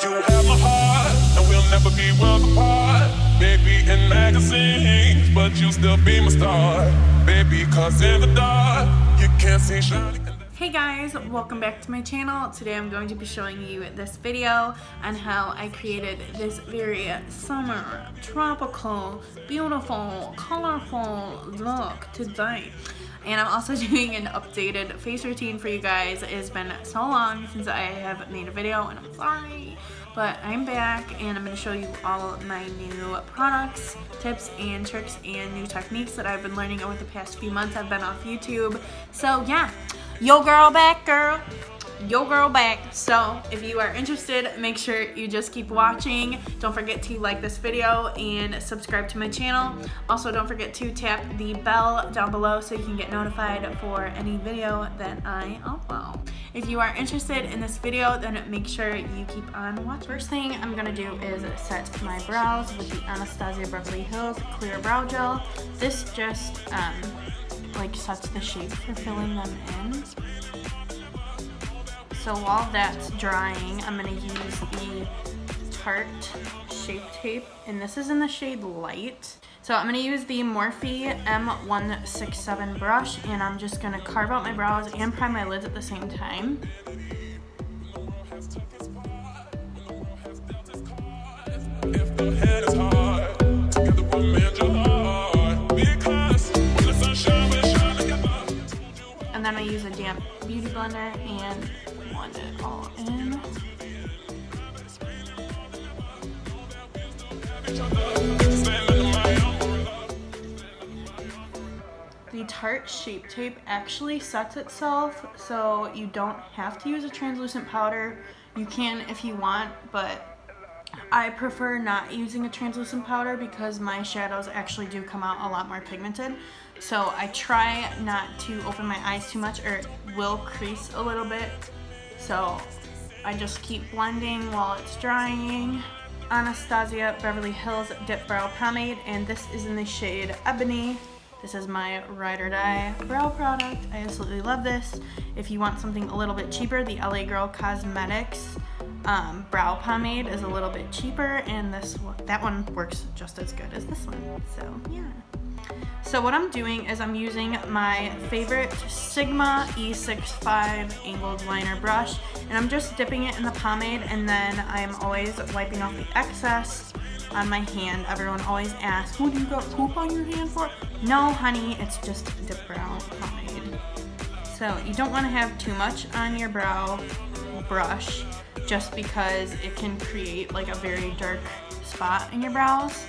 You have my heart, and we'll never be worlds apart. Maybe in magazines, but you still be my star. Baby, cause in the dark, you can't see shining. Hey guys, welcome back to my channel. Today I'm going to be showing you this video on how I created this very summer, tropical, beautiful, colorful look today. And I'm also doing an updated face routine for you guys. It has been so long since I have made a video and I'm sorry, but I'm back and I'm going to show you all my new products, tips and tricks and new techniques that I've been learning over the past few months. I've been off YouTube. So yeah, yo girl back, girl. Yo girl back. So if you are interested, make sure you just keep watching. Don't forget to like this video and subscribe to my channel. Also, don't forget to tap the bell down below so you can get notified for any video that I upload. If you are interested in this video, then make sure you keep on watching. First thing I'm gonna do is set my brows with the Anastasia Beverly Hills Clear Brow Gel. This just like sets the shape for filling them in. So while that's drying, I'm going to use the Tarte Shape Tape, and this is in the shade Light. So I'm going to use the Morphe M167 brush, and I'm just going to carve out my brows and prime my lids at the same time. And then I use a damp beauty blender and blend it all in. The Tarte Shape Tape actually sets itself, so you don't have to use a translucent powder. You can if you want, but I prefer not using a translucent powder because my shadows actually do come out a lot more pigmented. So I try not to open my eyes too much or it will crease a little bit. So I just keep blending while it's drying. Anastasia Beverly Hills Dip Brow Pomade, and this is in the shade Ebony. This is my ride or die brow product. I absolutely love this. If you want something a little bit cheaper, the LA Girl Cosmetics brow pomade is a little bit cheaper, and that one works just as good as this one. So yeah. So what I'm doing is I'm using my favorite Sigma E65 angled liner brush, and I'm just dipping it in the pomade, and then I'm always wiping off the excess on my hand. Everyone always asks, "Oh, do you got poop on your hand for?" No, honey, it's just dip brow pomade. So you don't want to have too much on your brow brush, just because it can create like a very dark spot in your brows.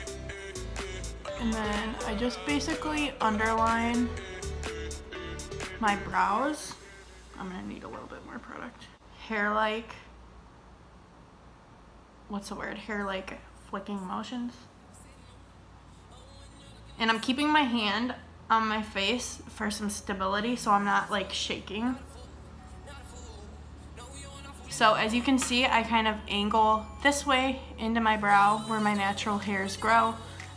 And then I just basically underline my brows. I'm gonna need a little bit more product. Hair-like, what's the word? Hair-like flicking motions. And I'm keeping my hand on my face for some stability so I'm not like shaking. So as you can see, I kind of angle this way into my brow where my natural hairs grow.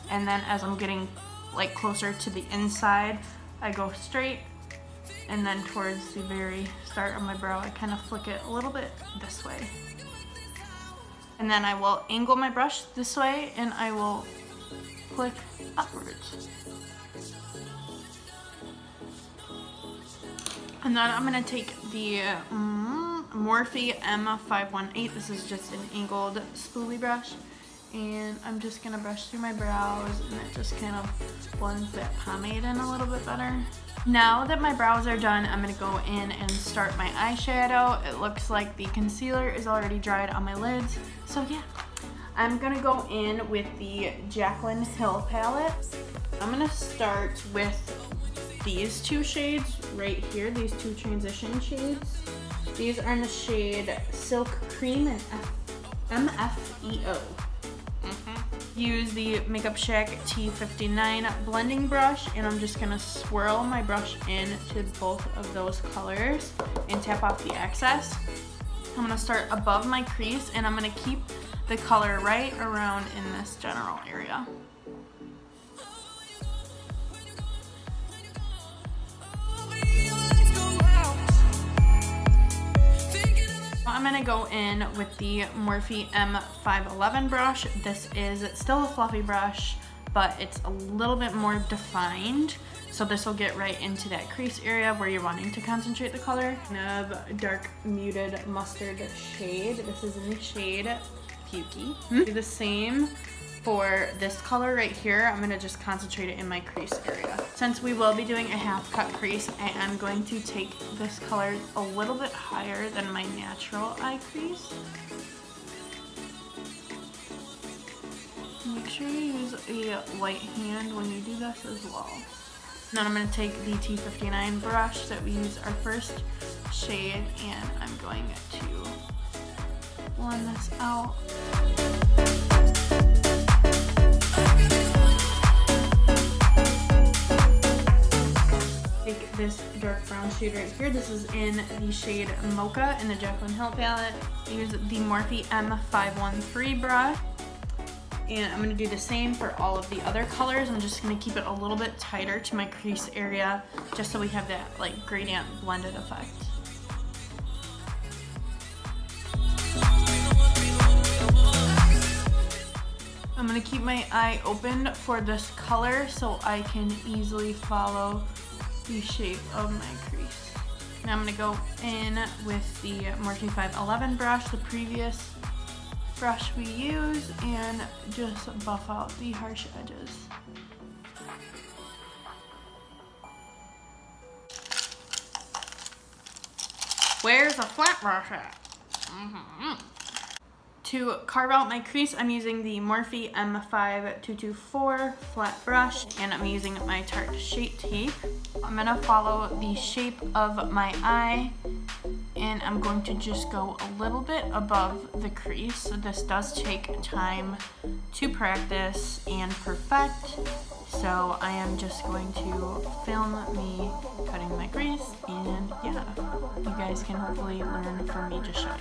And then as I'm getting like closer to the inside, I go straight, and then towards the very start of my brow, I kind of flick it a little bit this way. And then I will angle my brush this way, and I will flick upwards. And then I'm gonna take the Morphe M518. This is just an angled spoolie brush. And I'm just gonna brush through my brows, and it just kind of blends that pomade in a little bit better. Now that my brows are done, I'm gonna go in and start my eyeshadow. It looks like the concealer is already dried on my lids. So yeah, I'm gonna go in with the Jaclyn Hill palette. I'm gonna start with these two shades right here, these two transition shades. These are in the shade Silk Cream and MFEO. Use the Makeup Shack T59 blending brush, and I'm just gonna swirl my brush into both of those colors and tap off the excess. I'm gonna start above my crease, and I'm gonna keep the color right around in this general area. I'm gonna go in with the Morphe M511 brush. This is still a fluffy brush, but it's a little bit more defined. So this will get right into that crease area where you're wanting to concentrate the color. Kind of dark muted mustard shade. This is in the shade Pukey. Do the same for this color right here. I'm gonna just concentrate it in my crease area. Since we will be doing a half cut crease, I am going to take this color a little bit higher than my natural eye crease. Make sure you use a light hand when you do this as well. Then I'm going to take the T59 brush that we used our first shade, and I'm going to blend this out. Take this dark brown shade right here. This is in the shade Mocha in the Jaclyn Hill palette. I use the Morphe M513 brush. And I'm gonna do the same for all of the other colors. I'm just gonna keep it a little bit tighter to my crease area, just so we have that like gradient blended effect. I'm gonna keep my eye open for this color so I can easily follow the shape of my crease. Now I'm gonna go in with the Morphe 511 brush, the previous brush we use, and just buff out the harsh edges. Where's the flat brush at? To carve out my crease, I'm using the Morphe M5224 flat brush, and I'm using my Tarte Shape Tape. I'm gonna follow the shape of my eye, and I'm going to just go a little bit above the crease. So this does take time to practice and perfect. So I am just going to film me cutting my crease, and yeah, you guys can hopefully learn from me just showing.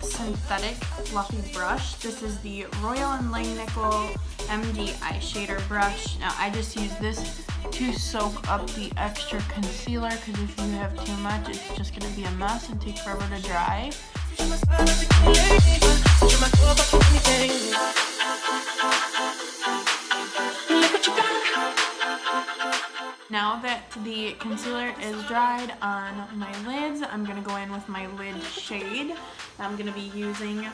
Synthetic fluffy brush. This is the Royal & Langnickel MD eye shader brush. Now I just use this to soak up the extra concealer, because if you have too much, it's just going to be a mess and take forever to dry. Now that the concealer is dried on my lids, I'm going to go in with my lid shade. I'm going to be using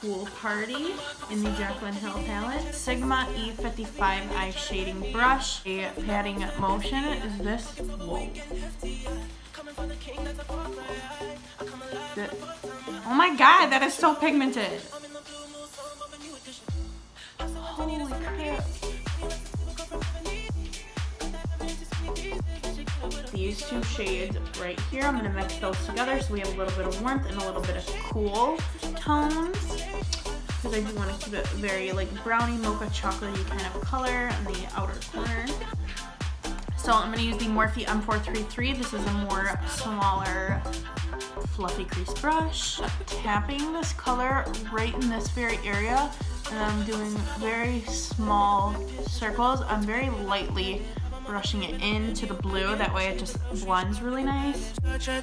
Pool Party in the Jaclyn Hill palette. Sigma E55 eye shading brush. A patting motion is this. Whoa. Oh my god, that is so pigmented. Holy crap. These two shades right here, I'm going to mix those together so we have a little bit of warmth and a little bit of cool tones, because I do want to keep it very like browny, mocha, chocolatey kind of color in the outer corner. So I'm going to use the Morphe M433. This is a more smaller fluffy crease brush. I'm tapping this color right in this very area, and I'm doing very small circles. I'm very lightly brushing it into the blue, that way it just blends really nice. Put a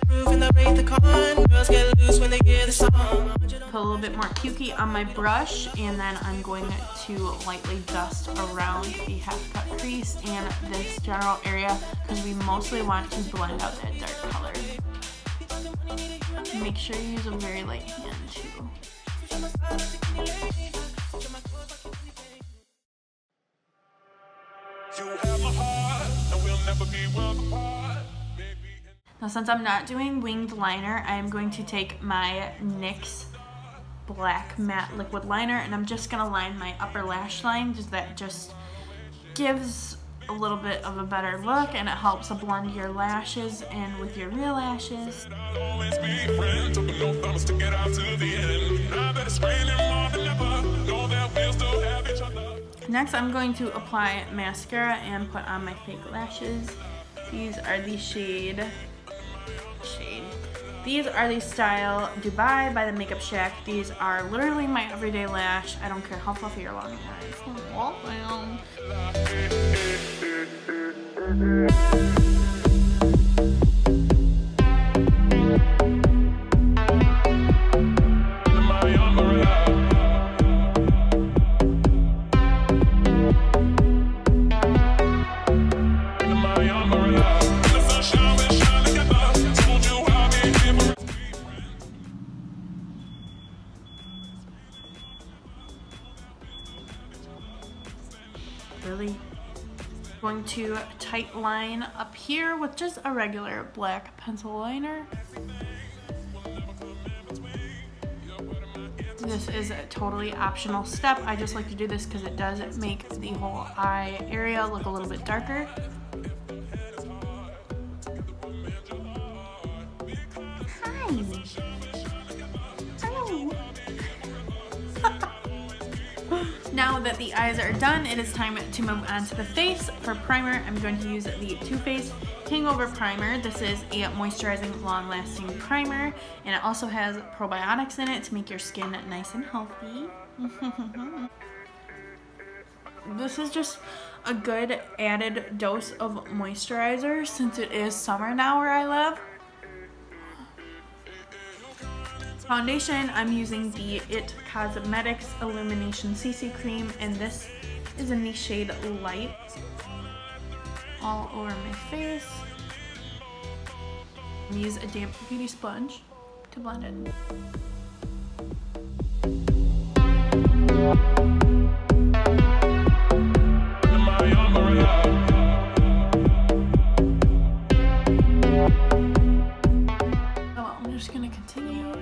little bit more pukey on my brush, and then I'm going to lightly dust around the half cut crease and this general area, because we mostly want to blend out that dark color. Make sure you use a very light hand too. Now since I'm not doing winged liner, I am going to take my NYX black matte liquid liner, and I'm just going to line my upper lash line, because that just gives a little bit of a better look, and it helps to blend your lashes in with your real lashes. Next, I'm going to apply mascara and put on my fake lashes. These are the These are the style Dubai by the Makeup Shack. These are literally my everyday lash. I don't care how fluffy or long they are. Really going to tight line up here with just a regular black pencil liner. This is a totally optional step. I just like to do this because it does make the whole eye area look a little bit darker. Hi. Hello. Now that the eyes are done, it is time to move on to the face. For primer, I'm going to use the Too Faced Hangover Primer. This is a moisturizing, long-lasting primer, and it also has probiotics in it to make your skin nice and healthy. This is just a good added dose of moisturizer since it is summer now where I live. Foundation, I'm using the IT Cosmetics Illumination CC Cream, and this is in the shade Light. All over my face. Use a damp beauty sponge to blend it. I'm just gonna continue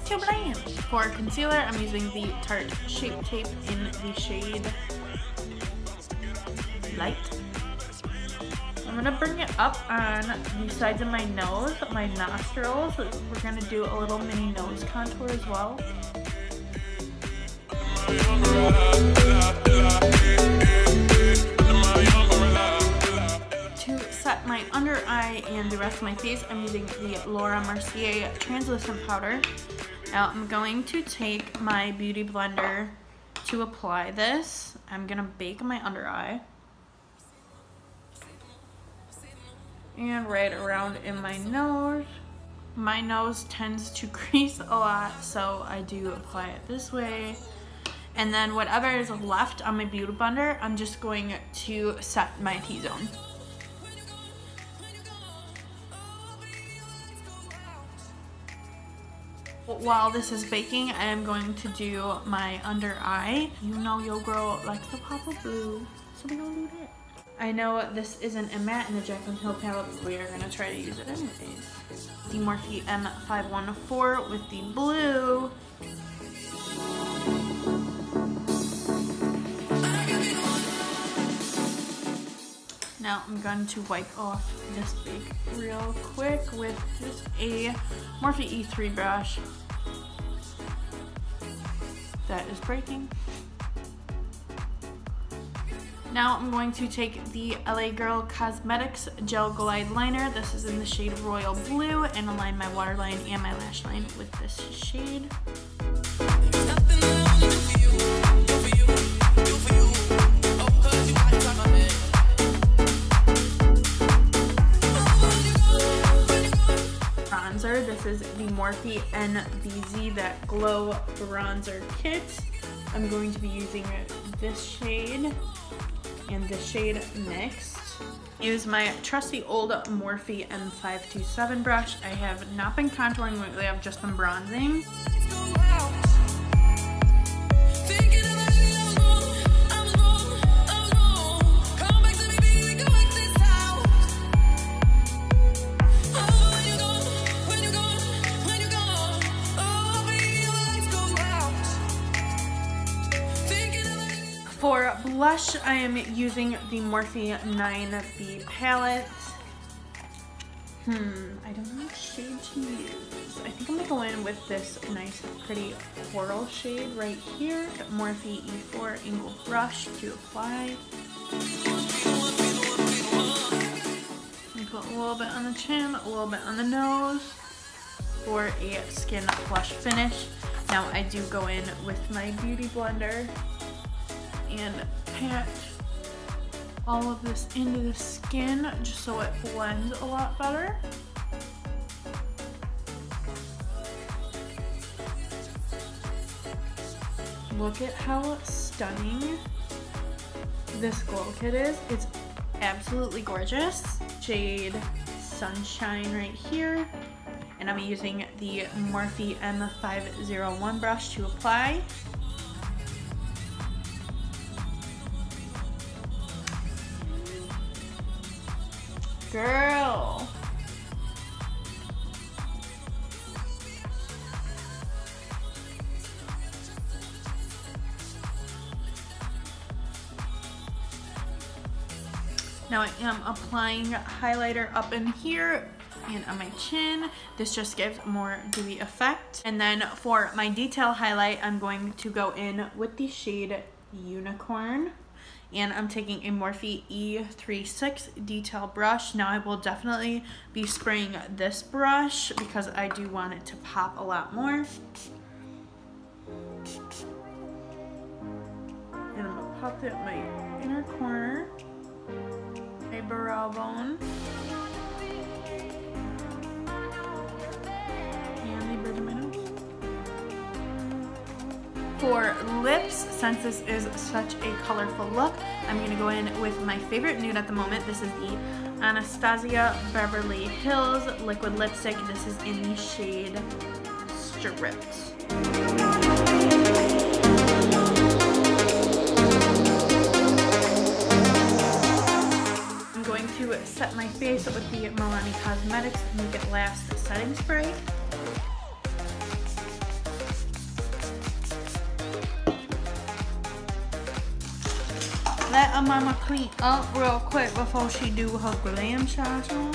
to blend. For concealer, I'm using the Tarte Shape Tape in the shade Light. I'm gonna bring it up on the sides of my nose, my nostrils. We're gonna do a little mini nose contour as well. To set my under eye and the rest of my face, I'm using the Laura Mercier translucent powder. Now I'm going to take my beauty blender to apply this. I'm gonna bake my under eye. And right around in my nose. My nose tends to crease a lot, so I do apply it this way. And then whatever is left on my beauty blender, I'm just going to set my T-zone. While this is baking, I am going to do my under eye. You know your girl likes the pop of blue, so we're gonna do that. I know this isn't a matte in the Jaclyn Hill palette, but we are going to try to use it anyways. The Morphe M514 with the blue. Now I'm going to wipe off this bake real quick with just a Morphe E3 brush that is breaking. Now I'm going to take the LA Girl Cosmetics Gel Glide Liner. This is in the shade Royal Blue, and align my waterline and my lash line with this shade. Bronzer, this is the Morphe NBZ That Glow Bronzer Kit. I'm going to be using this shade and the shade mixed. Use my trusty old Morphe M527 brush. I have not been contouring lately, I've just been bronzing. For blush, I am using the Morphe 9B palette. I don't know what shade to use. I think I'm gonna go in with this nice, pretty coral shade right here. Morphe E4 angled brush to apply. put a little bit on the chin, a little bit on the nose for a skin flush finish. Now I do go in with my beauty blender and pat all of this into the skin just so it blends a lot better. Look at how stunning this glow kit is. It's absolutely gorgeous. Shade Sunshine right here. And I'm using the Morphe M501 brush to apply. Girl. Now I am applying highlighter up in here and on my chin. This just gives more dewy effect. And then for my detail highlight, I'm going to go in with the shade Unicorn. And I'm taking a Morphe E36 detail brush. Now I will definitely be spraying this brush because I do want it to pop a lot more. And I'm gonna pop it in my inner corner, my brow bone, and the bridge of my nose. For lips, since this is such a colorful look, I'm going to go in with my favorite nude at the moment. This is the Anastasia Beverly Hills liquid lipstick. This is in the shade Stripped. I'm going to set my face with the Milani Cosmetics Make It Last setting spray. Let a mama clean up real quick before she do her glam shots on.